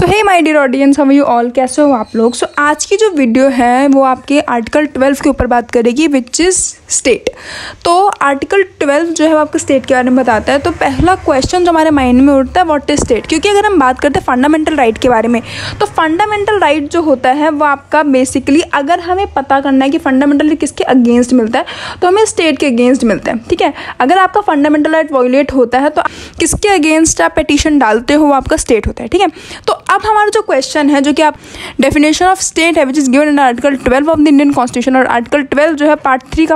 So hey my dear audience, how are you all, कैसे हो आप लोग। सो आज की जो वीडियो है वो आपके आर्टिकल 12 के ऊपर बात करेगी, विच इज़ स्टेट। तो आर्टिकल 12 जो है वो आपके स्टेट के बारे में बताता है। तो पहला क्वेश्चन जो हमारे माइंड में उठता है, व्हाट इज स्टेट। क्योंकि अगर हम बात करते हैं फंडामेंटल राइट के बारे में, तो फंडामेंटल राइट जो होता है वो आपका बेसिकली, अगर हमें पता करना है कि फंडामेंटल किसके अगेंस्ट मिलता है, तो हमें स्टेट के अगेंस्ट मिलता है। ठीक है, अगर आपका फंडामेंटल राइट वायलेट होता है तो किसके अगेंस्ट आप पिटीशन डालते हो, वो आपका स्टेट होता है। ठीक है, तो अब हमारा जो क्वेश्चन है, जो कि आप डेफिनेशन ऑफ स्टेट है which is given in article 12 of the Indian constitution, और आर्टिकल 12 जो है पार्ट 3 का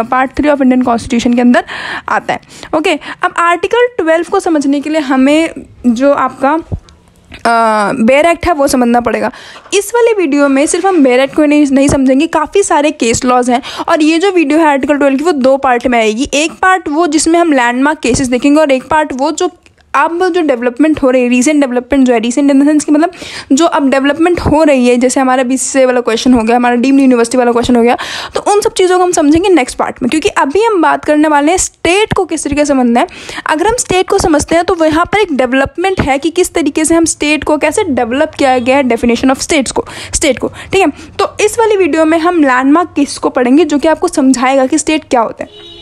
पार्ट 3 ऑफ इंडियन कॉन्स्टिट्यूशन के अंदर आता है। ओके, अब आर्टिकल 12 को समझने के लिए हमें जो आपका बेयर एक्ट है वो समझना पड़ेगा। इस वाले वीडियो में सिर्फ हम बेयर एक्ट को नहीं समझेंगे, काफ़ी सारे केस लॉज हैं। और ये जो वीडियो है आर्टिकल 12 की, वो दो पार्ट में आएगी। एक पार्ट वो जिसमें हम लैंडमार्क केसेस देखेंगे, और एक पार्ट वो जो अब जो डेवलपमेंट हो रही है, रीसेंट डेवलपमेंट जो है, रीसेंट इन द सेंस कि मतलब जो अब डेवलपमेंट हो रही है, जैसे हमारा बीसीसीआई वाला क्वेश्चन हो गया, हमारा डीम्ड यूनिवर्सिटी वाला क्वेश्चन हो गया, तो उन सब चीज़ों को हम समझेंगे नेक्स्ट पार्ट में। क्योंकि अभी हम बात करने वाले हैं स्टेट को किस तरीके से समझना है। अगर हम स्टेट को समझते हैं तो यहाँ पर एक डेवलपमेंट है कि किस तरीके से हम स्टेट को कैसे डेवलप किया गया है, डेफिनेशन ऑफ स्टेट को। ठीक है, तो इस वाली वीडियो में हम लैंडमार्क केस को पढ़ेंगे, जो कि आपको समझाएगा कि स्टेट क्या होता है।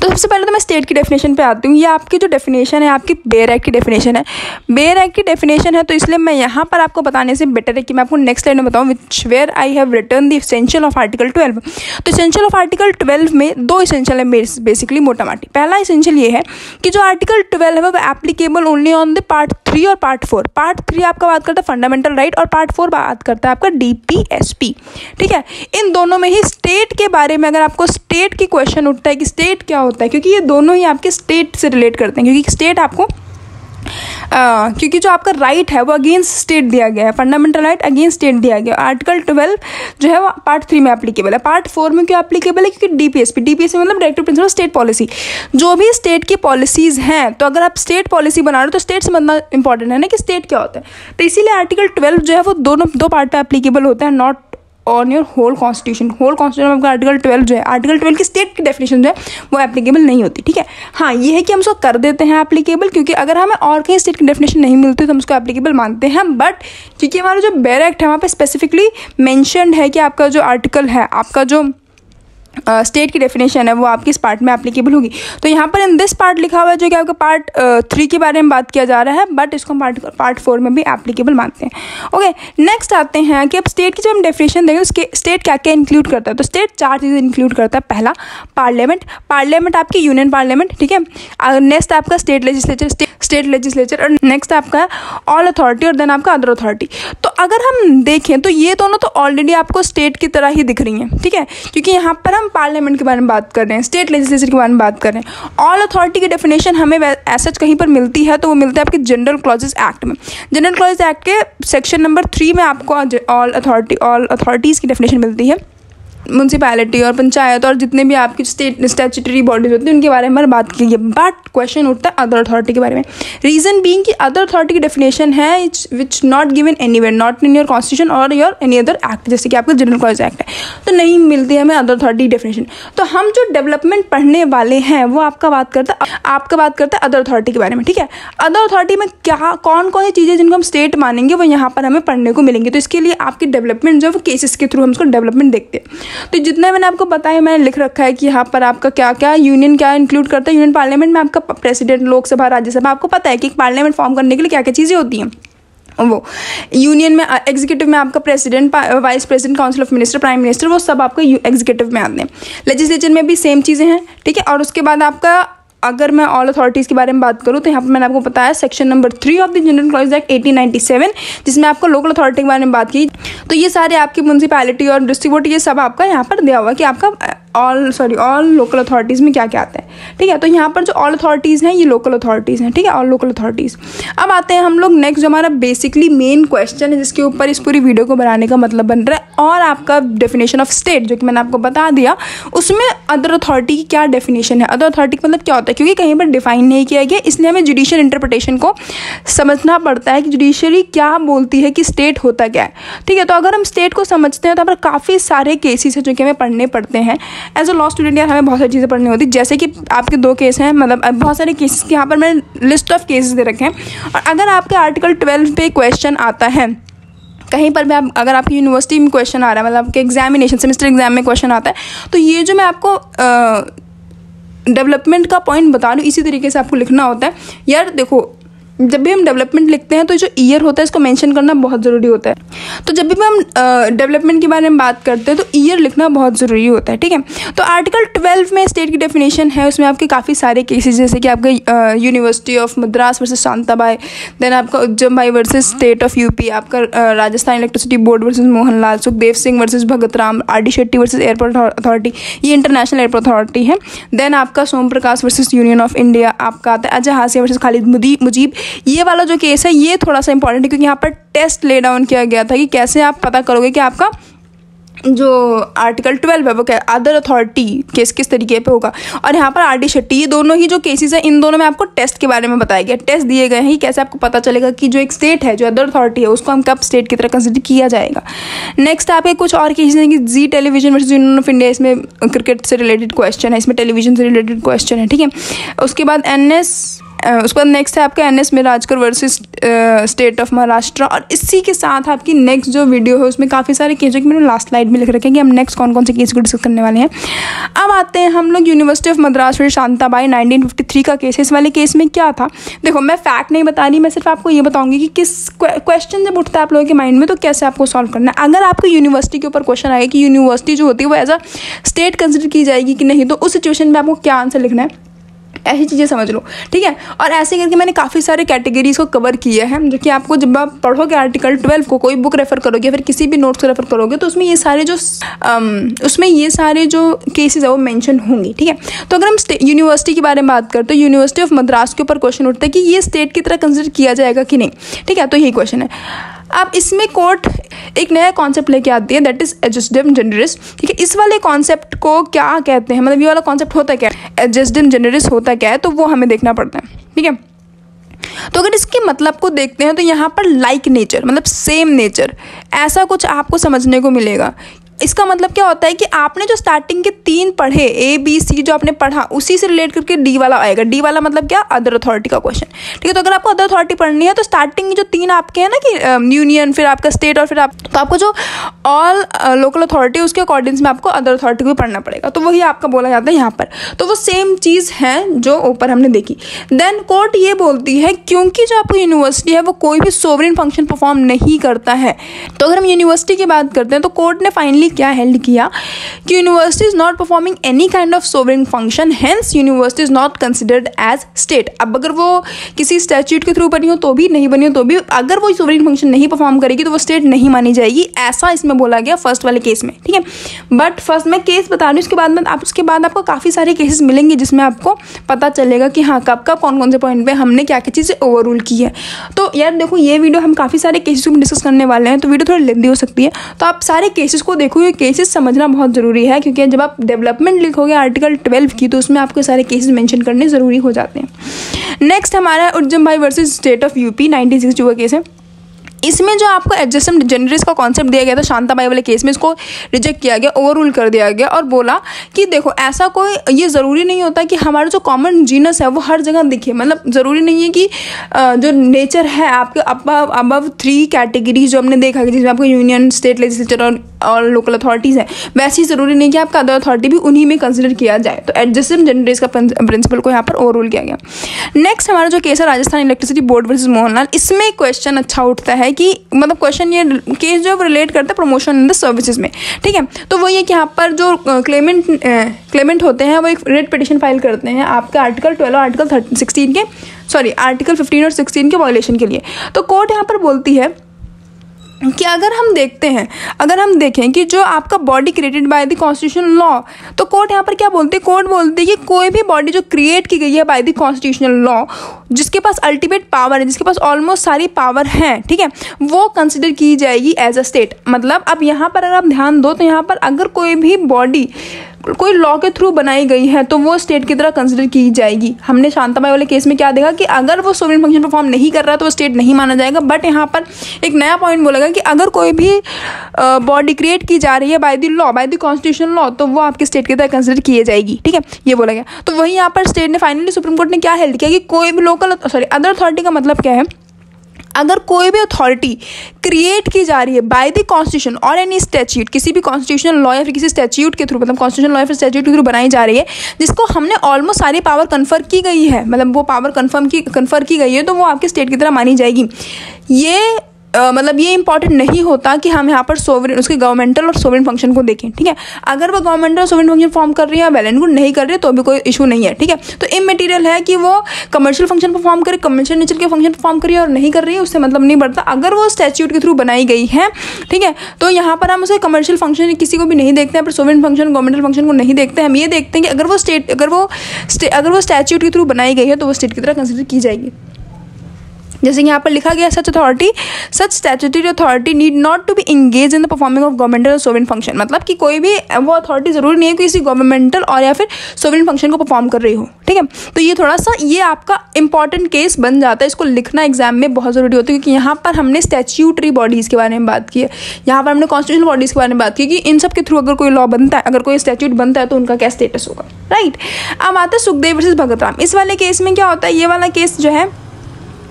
तो सबसे पहले तो मैं स्टेट की डेफिनेशन पे आती हूँ। ये आपकी जो डेफिनेशन है, आपकी बेयर एक्ट की डेफिनेशन है। बेयर एक्ट की डेफिनेशन है, तो इसलिए मैं यहाँ पर आपको बताने से बेटर है कि मैं आपको नेक्स्ट स्लाइड में बताऊँ, which where I have written the essential of article 12। तो इसेंशियल ऑफ आर्टिकल 12 में दो इसेंशियल है बेसिकली, मोटा माटी। पहला इसेंशियल ये है कि जो आर्टिकल 12 है वो applicable only on the part 3 और पार्ट 4। पार्ट 3 आपका बात करता है फंडामेंटल राइट, और पार्ट 4 बात करता है आपका DPSP। ठीक है, इन दोनों में ही स्टेट के बारे में अगर आपको स्टेट की क्वेश्चन उठता है कि स्टेट क्या होता है, क्योंकि ये दोनों ही आपके स्टेट से रिलेट करते हैं। क्योंकि स्टेट आपको क्योंकि जो आपका राइट है वो अगेंस्ट स्टेट दिया गया है, फंडामेंटल राइट अगेंस्ट स्टेट दिया गया। आर्टिकल 12 जो है वो पार्ट 3 में एप्लीकेबल है। पार्ट 4 में क्यों एप्लीकेबल है? क्योंकि DPSP मतलब डायरेक्टिव प्रिंसिपल स्टेट पॉलिसी, जो भी स्टेट की पॉलिसीज़ हैं। तो अगर आप स्टेट पॉलिसी बना रहे हो तो स्टेट समझना इंपॉर्टेंट है ना कि स्टेट क्या होता है। तो इसीलिए आर्टिकल 12 जो है वो दो पार्ट पर एप्लीकेबल होता है, not on your whole constitution. Whole constitution में आर्टिकल 12 जो है, आर्टिकल 12 की स्टेट की डेफिनेशन जो है वो एप्लीकेबल नहीं होती। ठीक है, हाँ ये है कि हम उसको कर देते हैं एप्लीकेबल, क्योंकि अगर हमें और कहीं स्टेट की डेफिनेशन नहीं मिलती तो हम उसको एप्लीकेबल मानते हैं। बट क्योंकि हमारा जो बेयर एक्ट है वहाँ पे स्पेसिफिकली मेंशन्ड है कि आपका जो आर्टिकल है, आपका जो स्टेट की डेफिनेशन है वो आपकी इस पार्ट में एप्लीकेबल होगी। तो यहाँ पर इन दिस पार्ट लिखा हुआ है, जो कि आपका पार्ट 3 के बारे में बात किया जा रहा है, बट इसको हम पार्ट 4 में भी एप्लीकेबल मानते हैं। ओके, नेक्स्ट आते हैं कि अब स्टेट की जब हम डेफिनेशन देखें तो स्टेट क्या क्या इंक्लूड करता है। तो स्टेट 4 चीज़ें इंक्लूड करता है। पहला पार्लियामेंट आपकी यूनियन पार्लियामेंट। ठीक है, नेक्स्ट आपका स्टेट लेजिस्लेचर, और नेक्स्ट आपका ऑल अथॉरिटी, और देन आपका अदर अथॉरिटी। तो अगर हम देखें तो ये दोनों तो ऑलरेडी आपको स्टेट की तरह ही दिख रही हैं। ठीक है, क्योंकि यहाँ पर हम पार्लियामेंट के बारे में बात कर रहे हैं, स्टेट लेजिस्लेचर के बारे में बात कर रहे हैं। ऑल अथॉरिटी की डेफिनेशन हमें ऐसा कहीं पर मिलती है तो वो मिलता है आपके जनरल क्लॉजेस एक्ट में। जनरल क्लॉजेस एक्ट के सेक्शन नंबर 3 में आपको ऑल अथॉरिटीज़ की डेफिनेशन मिलती है। म्यूनसिपैलिटी और पंचायत और जितने भी आपकी स्टेट स्टैट्यूटरी बॉडीज होती हैं उनके बारे में हमारे बात की है। बट क्वेश्चन उठता है अदर अथॉरिटी के बारे में। रीजन बीइंग कि अदर अथॉरिटी की डेफिनेशन है which not given anywhere, not in your constitution और योर एनी अदर एक्ट, जैसे कि आपका जनरल क्लॉज एक्ट है, तो नहीं मिलती है हमें अदर अथॉरिटी की डेफिनेशन। तो हम जो डेवलपमेंट पढ़ने वाले हैं वो आपका बात करता है अदर अथॉरिटी के बारे में। ठीक है, अदर अथॉरिटी में क्या कौन सी चीज़ें जिनको हम स्टेट मानेंगे वो यहाँ पर हमें पढ़ने को मिलेंगी। तो इसके लिए आपकी डेवलपमेंट जो है वो केसेस के थ्रू हम उसको डेवलपमेंट देखते हैं। तो जितना मैंने आपको बताया, मैंने लिख रखा है कि यहाँ पर आपका क्या क्या यूनियन क्या इंक्लूड करता है। यूनियन पार्लियामेंट में आपका प्रेसिडेंट, लोकसभा, राज्यसभा। आपको पता है कि पार्लियामेंट फॉर्म करने के लिए क्या क्या चीज़ें होती हैं। वो यूनियन में एग्जीक्यूटिव में आपका president, vice president, council of minister, prime minister, वो सब आपको एग्जीक्यूटिव में आते हैं। लेजिस्लेचर में भी सेम चीज़ें हैं। ठीक है, और उसके बाद आपका अगर मैं ऑल अथॉरिटीज़ के बारे में बात करूँ तो यहाँ पर मैंने आपको बताया section number 3 of the general clause act 1897, जिसमें आपको लोकल अथॉरिटी के बारे में बात की। तो ये सारे आपकी म्यूनसिपैलिटी और डिस्ट्रिक्ट ये सब आपका यहाँ पर दिया हुआ कि आपका ऑल लोकल अथॉरिटीज़ में क्या क्या आता है। ठीक है, तो यहाँ पर जो ऑल अथॉरिटीज़ हैं ये लोकल अथॉरिटीज़ हैं। ठीक है, ऑल लोकल अथॉरिटीज़। अब आते हैं हम लोग नेक्स्ट, जो हमारा बेसिकली मेन क्वेश्चन है जिसके ऊपर इस पूरी वीडियो को बनाने का मतलब बन रहा है, और आपका डेफिनेशन ऑफ स्टेट जो कि मैंने आपको बता दिया, उसमें अदर अथॉरिटी की क्या डेफिनेशन है, अदर अथॉरिटी का मतलब क्या होता है। क्योंकि कहीं पर डिफाइन नहीं किया गया, इसलिए हमें जुडिशियल इंटरप्रिटेशन को समझना पड़ता है कि जुडिशरी क्या बोलती है कि स्टेट होता क्या है। ठीक है, तो अगर हम स्टेट को समझते हैं तो हमारे काफ़ी सारे केसेस हैं जो कि हमें पढ़ने पड़ते हैं। एज अ लॉ स्टूडेंट यार हमें बहुत सारी चीज़ें पढ़नी होती है, जैसे कि आपके 2 केस हैं, मतलब बहुत सारे केसेस के यहाँ पर मैंने लिस्ट ऑफ केसेस दे रखे हैं। और अगर आपके आर्टिकल 12 पे क्वेश्चन आता है कहीं पर भी, अगर आपकी यूनिवर्सिटी में क्वेश्चन आ रहा है, मतलब आपके एग्जामिनेशन सेमेस्टर एग्जाम में क्वेश्चन आता है, तो ये जो मैं आपको डेवलपमेंट का पॉइंट बता रही हूँ इसी तरीके से आपको लिखना होता है। यार देखो, जब भी हम डेवलपमेंट लिखते हैं तो जो ईयर होता है इसको मेंशन करना बहुत ज़रूरी होता है। तो जब भी हम डेवलपमेंट के बारे में बात करते हैं तो ईयर लिखना बहुत ज़रूरी होता है, ठीक है। तो आर्टिकल 12 में स्टेट की डेफिनेशन है, उसमें आपके काफ़ी सारे केसेस, जैसे कि आपका university of Madras versus Shantabai, then आपका Ujjain Bhai versus state of UP, आपका Rajasthan electricity board versus Mohanlal, Sukhdev Singh versus Bhagat Ram, R D. Shetty versus airport authority, ये इंटरनेशनल एयरपोर्ट अथॉरिटी है। देन आपका Som Prakash versus union of India, आपका आता है अजय हासिया वर्सेस खालिद मुजीब। ये वाला जो केस है ये थोड़ा सा इंपॉर्टेंट है, क्योंकि यहाँ पर टेस्ट ले डाउन किया गया था कि कैसे आप पता करोगे कि आपका जो आर्टिकल 12 है वो क्या अदर अथॉरिटी केस किस तरीके पे होगा। और यहाँ पर आर.डी. शेट्टी, ये दोनों ही जो केसेस है इन दोनों में आपको टेस्ट के बारे में बताया गया, टेस्ट दिए गए हैं कि कैसे आपको पता चलेगा कि जो एक स्टेट है, जो अदर अथॉरिटी है, उसको हम कब स्टेट की तरह कंसिडर किया जाएगा। नेक्स्ट आपके कुछ और केसेस हैं कि Zee television versus union of India, इसमें क्रिकेट से रिलेटेड क्वेश्चन है, इसमें टेलीविजन से रिलेटेड क्वेश्चन है, ठीक है। उसके बाद उसके बाद नेक्स्ट है आपका NS. Mirajkar versus state of Maharashtra. और इसी के साथ आपकी नेक्स्ट जो वीडियो है उसमें काफ़ी सारे केस जो कि मैंने लास्ट स्लाइड में लिख रखे हैं कि हम नेक्स्ट कौन कौन से केस को डिस्कस करने वाले हैं। अब आते हैं हम लोग university of Madras versus Shantabai 1953 का केस है। इस वाले केस में क्या था, देखो मैं फैक्ट नहीं बता रही, मैं सिर्फ आपको ये बताऊंगी कि किस क्वेश्चन जब उठता है आप लोगों के माइंड में तो कैसे आपको सॉल्व करना है। अगर आपको यूनिवर्सिटी के ऊपर क्वेश्चन आएगा कि यूनिवर्सिटी जो होती है वो एज अ स्टेट कंसिडर की जाएगी कि नहीं, तो उस सिचुएशन में आपको क्या आंसर लिखना है, ऐसी चीज़ें समझ लो, ठीक है। और ऐसे करके मैंने काफ़ी सारे कैटेगरीज को कवर किया है, जो कि आपको जब आप पढ़ोगे आर्टिकल 12 को, कोई बुक रेफर करोगे या फिर किसी भी नोट्स को रेफर करोगे, तो उसमें ये सारे जो केसेस है वो मेंशन होंगे, ठीक है। तो अगर हम यूनिवर्सिटी के बारे में बात करते हैं, यूनिवर्सिटी ऑफ मद्रास के ऊपर क्वेश्चन उठता है कि ये स्टेट की तरह कंसिडर किया जाएगा कि नहीं, ठीक है। तो यही क्वेश्चन है। अब इसमें कोर्ट एक नया कॉन्सेप्ट लेके आती है, दैट इज एडजस्टिव जनरलिस्ट, ठीक है। इस वाले कॉन्सेप्ट को क्या कहते हैं, मतलब ये वाला कॉन्सेप्ट होता क्या है, एडजस्टिव जनरलिस्ट होता क्या है, तो वो हमें देखना पड़ता है, ठीक है। तो अगर इसके मतलब को देखते हैं तो यहाँ पर लाइक नेचर, मतलब सेम नेचर, ऐसा कुछ आपको समझने को मिलेगा। इसका मतलब क्या होता है कि आपने जो स्टार्टिंग के 3 पढ़े, ABC जो आपने पढ़ा, उसी से रिलेट करके D वाला आएगा। D वाला मतलब क्या, अदर अथॉरिटी का क्वेश्चन, ठीक है। तो अगर आपको अदर अथॉरिटी पढ़नी है तो स्टार्टिंग जो 3 आपके हैं ना कि यूनियन, फिर आपका स्टेट, और फिर तो आपको जो ऑल लोकल अथॉरिटी उसके अकॉर्डिंग में आपको अदर अथॉरिटी को भी पढ़ना पड़ेगा। तो वही आपका बोला जाता है यहाँ पर। तो वो सेम चीज़ है जो ऊपर हमने देखी। देन कोर्ट ये बोलती है क्योंकि जो आपको यूनिवर्सिटी है वो कोई भी सोवरेन फंक्शन परफॉर्म नहीं करता है। तो अगर हम यूनिवर्सिटी की बात करते हैं तो कोर्ट ने फाइनली क्या हेल्ड किया कि university is not performing any kind of sovereign function, hence university is not considered as state. अब अगर वो किसी स्टैट्यूट के थ्रू बनी हो तो भी, नहीं बनी हो तो भी, अगर वो सोवरेन फंक्शन नहीं परफॉर्म करेगी तो वो स्टेट नहीं मानी जाएगी, ऐसा इसमें बोला गया फर्स्ट वाले केस में, ठीक है। बट फर्स्ट मैं केस बता रही हूँ, उसके बाद आपको काफ़ी सारे केसेस मिलेंगे जिसमें आपको पता चलेगा कि हाँ कब कौन कौन से पॉइंट पे हमने क्या क्या चीज़ें ओवर रूल की है। तो यार देखो, ये वीडियो हम काफ़ी सारे केसेस को डिस्कस करने वाले हैं, तो वीडियो थोड़ी लेंदी हो सकती है, तो आप सारे केसेस को देखो। ये केसेस समझना बहुत ज़रूरी है, क्योंकि जब आप डेवलपमेंट लिखोगे आर्टिकल 12 की तो उसमें आपको सारे केसेस मेंशन करने ज़रूरी हो जाते हैं। नेक्स्ट हमारा Ujjain Bhai versus state of UP 1962 का केस है। इसमें जो आपको एडजस्टिव जनरलिस्ट का कॉन्सेप्ट दिया गया था शांताबाई वाले केस में, इसको रिजेक्ट किया गया, ओवर रूल कर दिया गया और बोला कि देखो ऐसा कोई, ये ज़रूरी नहीं होता कि हमारा जो कॉमन जीनस है वो हर जगह दिखे। मतलब ज़रूरी नहीं है कि जो नेचर है आपके अबव 3 कैटेगरीज जो हमने देखा कि जिसमें आपको यूनियन, स्टेट लेजिस्लेचर और लोकल अथॉरिटीज़ हैं, वैसे ही ज़रूरी नहीं कि आपका अदर अथॉरिटी भी उन्हीं में कंसिडर किया जाए। तो एडजस्टिव जनरलिस्ट का प्रिंसिपल को यहाँ पर ओवर रूल किया गया। नेक्स्ट हमारा जो केस है Rajasthan electricity board versus Mohanlal, इसमें क्वेश्चन अच्छा उठता है कि मतलब क्वेश्चन ये केस जो रिलेट करता है प्रमोशन इन द सर्विसेज में, ठीक है। तो वही है कि यहाँ पर जो क्लेमेंट होते हैं वो एक रेट पिटिशन फाइल करते हैं आपके आर्टिकल 12 और आर्टिकल 15 और 16 के वायलेशन के लिए। तो कोर्ट यहाँ पर बोलती है कि अगर हम देखें कि जो आपका body created by the constitutional law, तो कोर्ट यहाँ पर क्या बोलती है, कोर्ट बोलती है कि कोई भी बॉडी जो क्रिएट की गई है बाय द कॉन्स्टिट्यूशनल लॉ, जिसके पास अल्टीमेट पावर है, जिसके पास ऑलमोस्ट सारी पावर है, ठीक है, वो कंसिडर की जाएगी एज अ स्टेट। मतलब अब यहाँ पर अगर आप ध्यान दो तो यहाँ पर अगर कोई भी बॉडी कोई लॉ के थ्रू बनाई गई है तो वो स्टेट की तरह कंसिडर की जाएगी। हमने शांताबाई वाले केस में क्या देखा कि अगर वो सोवरेन फंक्शन परफॉर्म नहीं कर रहा तो वो स्टेट नहीं माना जाएगा। बट यहाँ पर एक नया पॉइंट बोलेगा कि अगर कोई भी बॉडी क्रिएट की जा रही है by the law, by the constitutional law, तो वो आपके स्टेट की तरह कंसिडर किए जाएगी। ठीक है, ये बोला गया। तो वही यहाँ पर स्टेट ने फाइनली सुप्रीम कोर्ट ने क्या हेल्ड किया कि कोई भी अदर अथॉरिटी का मतलब क्या है, अगर कोई भी अथॉरिटी क्रिएट की जा रही है बाय द कॉन्स्टिट्यूशन और एनी स्टैट्यूट, किसी भी कॉन्स्टिट्यूशनल लॉ या फिर किसी स्टैट्यूट के थ्रू, मतलब कॉन्स्टिट्यूशनल लॉ या फिर स्टैट्यूट के थ्रू बनाई जा रही है, जिसको हमने ऑलमोस्ट सारी पावर कन्फर की गई है, मतलब वो पावर कन्फर की गई है, तो वो आपके स्टेट की तरह मानी जाएगी। ये मतलब ये इंपॉर्टेंट नहीं होता कि हम यहाँ पर सोवरेन, उसके गवर्नमेंटल और सोवरेन फंक्शन को देखें। ठीक है, अगर वो गवर्नमेंटल और सोवरेन फंक्शन फॉर्म कर रही है, वेल एंड गुड, नहीं कर रही है तो भी कोई इशू नहीं है। ठीक है, तो इमैटेरियल है कि वो कमर्शियल फंक्शन परफॉर्म करे, कमर्शियल नेचर के फंक्शन परफॉर्म करिए और नहीं कर रही है, उससे मतलब नहीं बढ़ता। अगर वो स्टैट्यूट के थ्रू बनाई गई है, ठीक है, तो यहाँ पर हम उसे कमर्शियल फंक्शन किसी को भी नहीं देखते हैं, पर सोवरेन फंक्शन, गवर्नमेंटल फंक्शन को नहीं देखते हैं। हम ये देखते हैं कि अगर वो स्टैट्यूट के थ्रू बनाई गई है तो वो स्टेट की तरह कंसिडर की जाएगी। जैसे यहाँ पर लिखा गया, such statutory authority need not to be engage in the performing of governmental और सोवरेन फंक्शन। मतलब कि कोई भी वो अथॉरिटी जरूरी नहीं है कि किसी गवर्नमेंटल और या फिर सोवरेन फंक्शन को परफॉर्म कर रही हो। ठीक है, तो ये थोड़ा सा ये आपका इंपॉर्टेंट केस बन जाता है, इसको लिखना एग्जाम में बहुत जरूरी होता है, क्योंकि यहाँ पर हमने स्टैट्यूटरी बॉडीज़ के बारे में बात की है, यहाँ पर हमने कॉन्स्टिट्यूशनल बॉडीज़ के बारे में बात की कि इन सब के थ्रू अगर कोई लॉ बनता है, अगर कोई स्टैट्यूट बनता है तो उनका क्या स्टेटस होगा। राइट, अब आता है सुखदेव वर्सेस भगत राम। इस वाले केस में क्या होता है, ये वाला केस जो है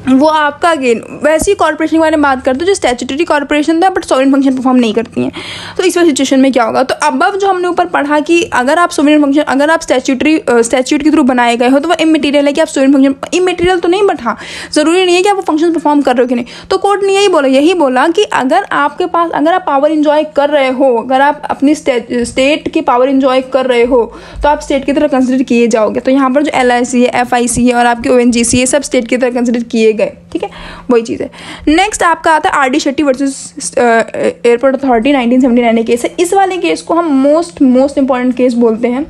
वो आपका अगेन वैसी कॉर्पोरेशन के बारे में बात करते हैं जो स्टैट्यूटरी कॉर्पोरेशन था बट सोवरेन फंक्शन परफॉर्म नहीं करती हैं। तो इस वाली सिचुएशन में क्या होगा, तो अब जो हमने ऊपर पढ़ा कि अगर आप सोवरेन फंक्शन, अगर आप स्टैट्यूट के थ्रू बनाए गए हो तो वो इमैटेरियल है कि आप सोवरेन फंक्शन, इमैटेरियल तो नहीं बट हाँ जरूरी नहीं है कि आप वो फंक्शन परफॉर्म कर रहे हो कि नहीं। तो कोर्ट ने यही बोला कि अगर आपके पास, अगर आप पावर इंजॉय कर रहे हो, अगर आप अपनी स्टेट की पावर इंजॉय कर रहे हो तो आप स्टेट की तरह कंसिडर किए जाओगे। तो यहाँ पर जो LIC है, FIC है और आपकी ONGC है, सब स्टेट की तरह कंसिडर किए गए। ठीक है, वही चीज़ है। नेक्स्ट आपका आता है RD Shetty versus airport authority 1979 case है। इस वाले केस को हम मोस्ट इंपॉर्टेंट केस बोलते हैं।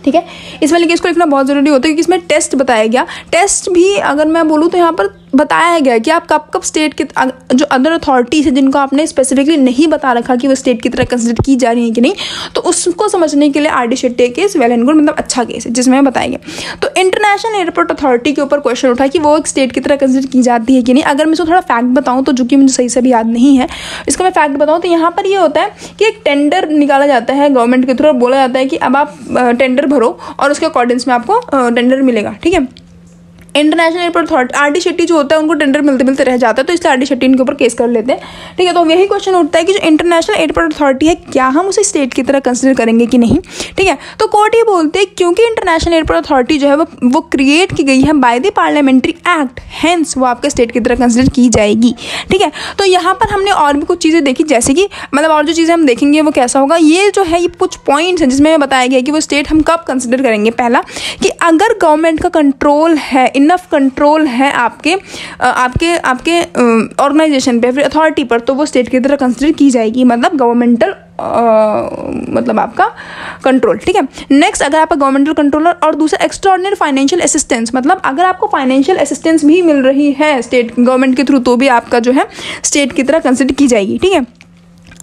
ठीक है, इस वाले केस को लिखना बहुत ज़रूरी होता है क्योंकि इसमें टेस्ट बताया गया। टेस्ट भी अगर मैं बोलूँ तो यहाँ पर बताया गया कि आप कब स्टेट के जो अदर अथॉरिटीज है जिनको आपने स्पेसिफिकली नहीं बता रखा कि वो स्टेट की तरह कंसिडर की जा रही है कि नहीं, तो उसको समझने के लिए RD Shetty case well and good, मतलब अच्छा केस है जिसमें बताया गया। तो इंटरनेशनल एयरपोर्ट अथॉरिटी के ऊपर क्वेश्चन उठा कि वो एक स्टेट की तरह कंसिडर की जाती है कि नहीं। अगर मैं इसको थोड़ा फैक्ट बताऊँ तो जो कि मुझे सही से भी याद नहीं है, इसका मैं फैक्ट बताऊँ तो यहाँ पर ये होता है कि एक टेंडर निकाला जाता है गवर्नमेंट के थ्रू और बोला जाता है कि अब आप टेंडर भरो और उसके अकॉर्डिंग्स में आपको टेंडर मिलेगा। ठीक है, international airport authority RD Shetty जो होता है उनको टेंडर मिलते रह जाता है, तो इसलिए RD शेट्टी इनके ऊपर केस कर लेते हैं। ठीक है, तो यही क्वेश्चन उठता है कि जो इंटरनेशनल एयरपोर्ट अथॉरिटी है क्या हम उसे स्टेट की तरह कंसिडर करेंगे कि नहीं। ठीक है, तो कोर्ट ये बोलते हैं क्योंकि इंटरनेशनल एयरपोर्ट अथॉरिटी जो है वो क्रिएट की गई है by the parliamentary act, hence वो आपके स्टेट की तरह कंसिडर की जाएगी। ठीक है, तो यहाँ पर हमने और भी कुछ चीज़ें देखी, जैसे कि मतलब और जो चीज़ें हम देखेंगे वो कैसा होगा, ये जो है ये कुछ पॉइंट्स हैं जिसमें बताया गया कि वो स्टेट हम कब कंसिडर करेंगे। पहला कि अगर गवर्नमेंट का कंट्रोल है, इनफ कंट्रोल है आपके ऑर्गेनाइजेशन पे, फिर अथॉरिटी पर, तो वो स्टेट की तरह कंसिडर की जाएगी, मतलब गवर्नमेंटल मतलब आपका कंट्रोल। ठीक है, नेक्स्ट अगर आपका गवर्नमेंटल कंट्रोलर और दूसरा एक्स्ट्राऑर्डिनरी फाइनेंशियल असिस्टेंस, मतलब अगर आपको फाइनेंशियल असिस्टेंस भी मिल रही है स्टेट गवर्नमेंट के थ्रू तो भी आपका जो है स्टेट की तरह कंसिडर की जाएगी। ठीक है,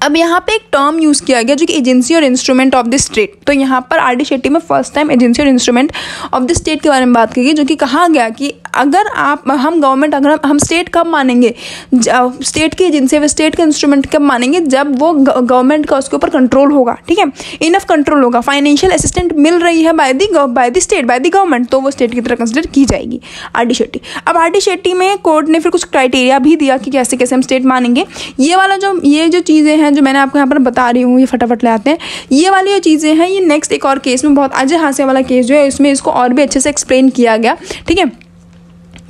अब यहाँ पे एक टर्म यूज़ किया गया जो कि एजेंसी और इंस्ट्रूमेंट ऑफ द स्टेट। तो यहाँ पर RD शेट्टी में फर्स्ट टाइम एजेंसी और इंस्ट्रूमेंट ऑफ द स्टेट के बारे में बात की गई, जो कि कहा गया कि अगर हम गवर्नमेंट, अगर हम स्टेट कब मानेंगे, स्टेट की एजेंसी व स्टेट के इंस्ट्रूमेंट कब मानेंगे, जब वो गवर्नमेंट का उसके ऊपर कंट्रोल होगा। ठीक है, इनफ कंट्रोल होगा, फाइनेंशियल असिस्टेंट मिल रही है by the state, by the government, तो वो स्टेट की तरह कंसिडर की जाएगी RD शेट्टी। अब RD शेट्टी में कोर्ट ने फिर कुछ क्राइटेरिया भी दिया कि कैसे कैसे हम स्टेट मानेंगे। ये जो चीज़ें हैं जो मैंने आपको यहाँ पर बता रही हूँ, ये फटाफट ले आते हैं। ये वाली जो चीज़ें हैं ये नेक्स्ट एक और केस में, बहुत अजय हास्य वाला केस जो है इसमें इसको और भी अच्छे से एक्सप्लेन किया गया। ठीक है,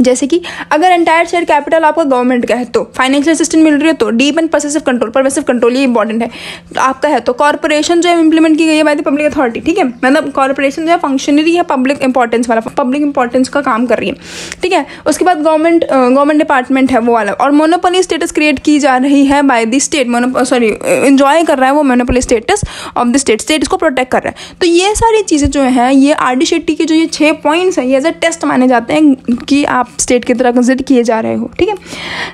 जैसे कि अगर एंटायर शेयर कैपिटल आपका गवर्नमेंट का है तो फाइनेंशियल असिस्टेंस मिल रही है तो डीप एंड परवेसिव कंट्रोल ये इंपॉर्टेंट है आपका है। तो कॉर्पोरेशन जो है इंप्लीमेंट की गई है बाय द पब्लिक अथॉरिटी। ठीक है, मतलब कॉर्पोरेशन जो है फंक्शनरी है, पब्लिक इंपॉर्टेंस का काम कर रही है। ठीक है, उसके बाद गवर्नमेंट डिपार्टमेंट है वो वाला, और मोनोपोली स्टेटस क्रिएट की जा रही है बाय द स्टेट, एंजॉय कर रहा है वो monopoly status of the state इसको प्रोटेक्ट कर रहा है। तो ये सारी चीज़ें जो है ये RD शेट्टी के जो ये 6 पॉइंट्स हैं ये एज अ टेस्ट माने जाते हैं कि आप स्टेट की तरह कंसिडर किए जा रहे हो, ठीक है।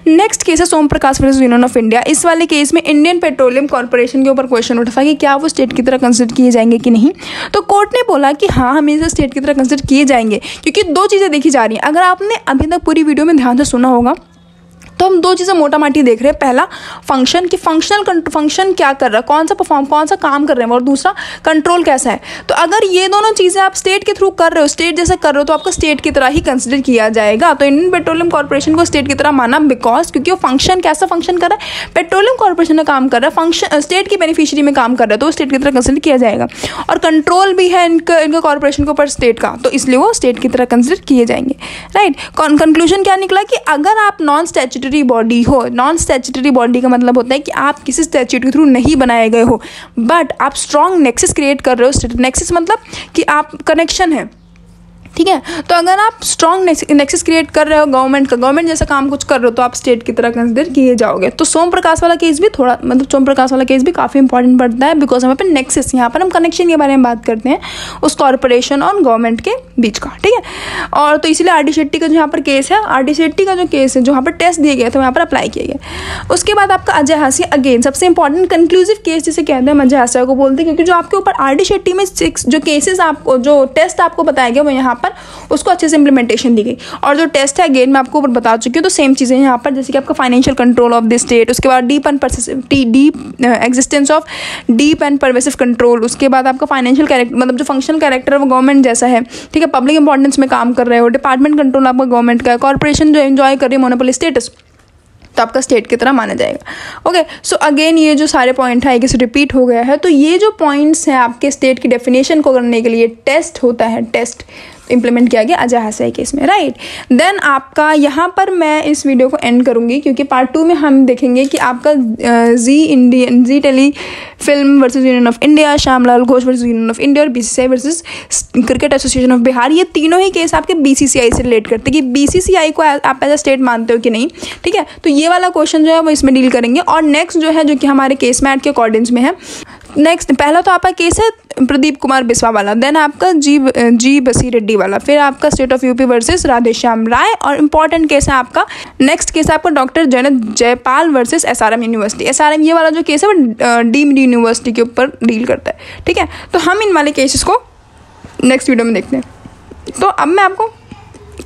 नेक्स्ट केस है सोम Prakash versus union of India. इस वाले केस में इंडियन पेट्रोलियम कॉर्पोरेशन के ऊपर क्वेश्चन उठा कि क्या वो स्टेट की तरह कंसिडर किए जाएंगे कि नहीं। तो कोर्ट ने बोला कि हाँ, हमेशा स्टेट की तरह कंसिडर किए जाएंगे, क्योंकि दो चीज़ें देखी जा रही हैं। अगर आपने अभी तक पूरी वीडियो में ध्यान से सुना होगा तो हम दो चीज़ें मोटा माटी देख रहे हैं। पहला फंक्शन कि फंक्शन क्या कर रहा है, कौन सा काम कर रहे हैं, और दूसरा कंट्रोल कैसा है। तो अगर ये दोनों चीज़ें आप स्टेट के थ्रू कर रहे हो, स्टेट जैसे कर रहे हो, तो आपको स्टेट की तरह ही कंसिडर किया जाएगा। तो इंडियन पेट्रोलियम कॉर्पोरेशन को स्टेट की तरह माना, बिकॉज क्योंकि वो फंक्शन कैसा फंक्शन कर रहा है, पेट्रोलियम कॉर्पोरेशन में काम कर रहा है, फंक्शन स्टेट की बेनिफिशियरी में काम कर रहा है, तो वो स्टेट की तरह कंसिडर किया जाएगा। और कंट्रोल भी है इनका कॉर्पोरेशन के ऊपर स्टेट का, तो इसलिए वो स्टेट की तरह कंसिडर किए जाएंगे, राइट। कंक्लूजन क्या निकला कि अगर आप नॉन स्टैट्यूटरी बॉडी हो, नॉन स्टैट्यूटरी बॉडी का मतलब होता है कि आप किसी स्टैट्यूट के थ्रू नहीं बनाए गए हो, बट आप स्ट्रॉन्ग नेक्सस क्रिएट कर रहे हो। नेक्सस मतलब कि आप कनेक्शन है, ठीक है। तो अगर आप स्ट्रॉन्ग नेक्सस क्रिएट कर रहे हो गवर्नमेंट जैसा काम कुछ कर रहे हो, तो आप स्टेट की तरह कंसिडर किए जाओगे। तो सोम प्रकाश वाला केस भी थोड़ा, मतलब सोम प्रकाश वाला केस भी काफ़ी इंपॉर्टेंट पड़ता है, बिकॉज हमें पे नेक्सस, यहाँ पर हम कनेक्शन के बारे में बात करते हैं उस कॉर्पोरेशन और गवर्नमेंट के बीच का, ठीक है। और तो इसीलिए आर डी शेट्टी का जो यहाँ पर केस है, आर डी शेट्टी का जो केस है, जो यहाँ पर टेस्ट दिए गए थे, यहाँ पर अप्लाई किए गए। उसके बाद आपका अजय हासिया, अगेन सबसे इंपॉर्टेंट कंक्लूसिव केस जिसे कहते हैं, अजय हासिया को बोलते हैं, क्योंकि जो आपके ऊपर आर डी शेट्टी में 6 जो केसेस आपको, जो टेस्ट आपको बताया गया, वो यहाँ पर उसको अच्छे से इंप्लीमेंटेशन दी गई। और जो टेस्ट है, अगेन मैं आपको ऊपर बता चुकी हूँ, तो सेम चीज़ें यहाँ पर, जैसे कि आपका financial control of the state, उसके बाद deep existence of deep and pervasive control, उसके बाद आपका फाइनेंशियल कैरेक्टर, मतलब जो फंक्शनल कैरेक्टर है वो गवर्नमेंट जैसा है, ठीक है, पब्लिक इंपॉर्टेंस में काम कर रहे हो, डिपार्टमेंट कंट्रोल आपका गवर्नमेंट का है, कॉर्पोरेशन जो एंजॉय कर रही है मोनोपोली स्टेटस, तो आपका स्टेट की तरह माना जाएगा। ओके, सो अगेन ये जो सारे पॉइंट है कि रिपीट हो गया है। तो ये जो पॉइंट्स हैं आपके स्टेट की डेफिनेशन को करने के लिए टेस्ट होता है, टेस्ट इंप्लीमेंट किया गया अजय हासिया केस में, राइट। देन आपका यहाँ पर मैं इस वीडियो को एंड करूँगी, क्योंकि पार्ट 2 में हम देखेंगे कि आपका Zee tele film versus union of India, Shyamlal Ghosh versus union of India, और BCCI versus cricket association of Bihar, ये तीनों ही केस आपके बीसीसीआई से रिलेट करते हैं कि बीसीसीआई को आप एज अ स्टेट मानते हो कि नहीं, ठीक है। तो ये वाला क्वेश्चन जो है वो इसमें डील करेंगे। और नेक्स्ट जो है, जो कि हमारे केस मैट के अकॉर्डिंग्स में है, नेक्स्ट पहला तो आपका केस है प्रदीप कुमार बिस्वा वाला, देन आपका जी बसी रेड्डी वाला, फिर आपका state of UP versus Radheshyam Rai, और इंपॉर्टेंट केस है आपका नेक्स्ट केस है आपका doctor Jaipal versus SRM university. SRM ये वाला जो केस है वो डीम्ड यूनिवर्सिटी के ऊपर डील करता है, ठीक है। तो हम इन वाले केसेस को नेक्स्ट वीडियो में देखते हैं। तो अब मैं आपको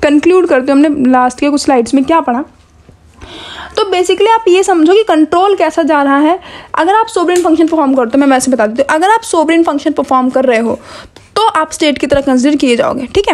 कंक्लूड करती हूँ, हमने लास्ट के कुछ स्लाइड्स में क्या पढ़ा। तो बेसिकली आप ये समझो कि कंट्रोल कैसा जा रहा है। अगर आप सोवरेन फंक्शन परफॉर्म करते हो, मैं वैसे बता देती हूँ, अगर आप सोवरेन फंक्शन परफॉर्म कर रहे हो तो आप स्टेट की तरह कंसिडर किए जाओगे, ठीक है।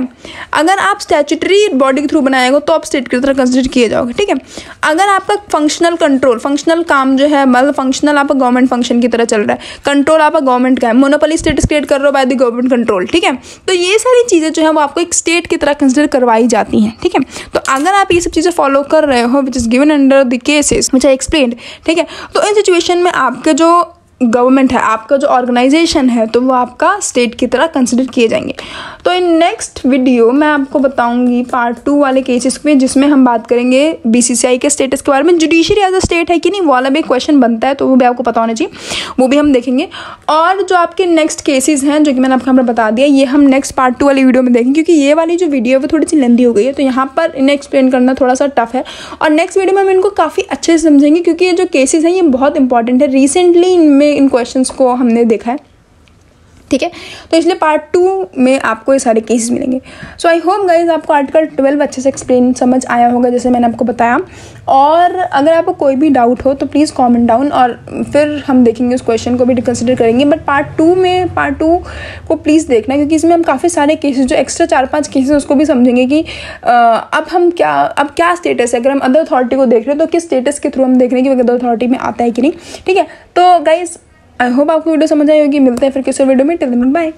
अगर आप स्टैट्यूटरी बॉडी के थ्रू बनाएगा तो आप स्टेट की तरह कंसिडर किए जाओगे, ठीक है। अगर आपका फंक्शनल कंट्रोल, फंक्शनल काम जो है, मतलब फंक्शनल आपका गवर्नमेंट फंक्शन की तरह चल रहा है, कंट्रोल आपका गवर्नमेंट का है, मोनोपोली स्टेटस क्रिएट कर रहे हो बाय द गवर्नमेंट कंट्रोल, ठीक है। तो ये सारी चीज़ें जो है वो आपको एक स्टेट की तरह कंसिडर करवाई जाती हैं, ठीक है। तो अगर आप ये सब चीज़ें फॉलो कर रहे हो, which is given under the cases which I explained, ठीक है, तो इन सिचुएशन में आपके जो गवर्नमेंट है, आपका जो ऑर्गेनाइजेशन है, तो वो आपका स्टेट की तरह कंसिडर किए जाएंगे। तो इन नेक्स्ट वीडियो मैं आपको बताऊंगी पार्ट 2 वाले केसेस में, जिसमें हम बात करेंगे बीसीसीआई के स्टेटस के बारे में, जुडिशरी एज अ स्टेट है कि नहीं, वो वाला भी क्वेश्चन बनता है, तो वो भी आपको पता होना चाहिए, वो भी हम देखेंगे। और जो आपके नेक्स्ट केसेस हैं, जो कि मैंने आपको बता दिया, ये हम नेक्स्ट पार्ट 2 वाली वीडियो में देखेंगे, क्योंकि ये वाली जो वीडियो है वो थोड़ी सी लेंदी हो गई है, तो यहाँ पर इन्हें एक्सप्लेन करना थोड़ा सा टफ है। और नेक्स्ट वीडियो में हम इनको काफ़ी अच्छे से समझेंगे, क्योंकि ये जो केसेस हैं ये बहुत इंपॉर्टेंट है, रिसेंटली इनमें इन क्वेश्चंस को हमने देखा है, ठीक है। तो इसलिए पार्ट 2 में आपको ये सारे केसेस मिलेंगे। सो आई होप गाइज आपको आर्टिकल 12 अच्छे से एक्सप्लेन समझ आया होगा, जैसे मैंने आपको बताया। और अगर आपको कोई भी डाउट हो तो प्लीज़ कमेंट डाउन, और फिर हम देखेंगे उस क्वेश्चन को भी कंसिडर करेंगे। बट पार्ट 2 को प्लीज़ देखना, क्योंकि इसमें हम काफ़ी सारे केसेस, जो एक्स्ट्रा 4-5 केसेस, उसको भी समझेंगे कि अब क्या स्टेटस है। अगर हम अदर अथॉरिटी को देख रहे हैं तो किस स्टेटस के थ्रू हम देख रहे हैं कि अदर अथॉरिटी में आता है कि नहीं, ठीक है। तो गाइज आई होप आपको वीडियो समझ आई होगी। मिलते हैं फिर किसी वीडियो में, टिल देन बाय।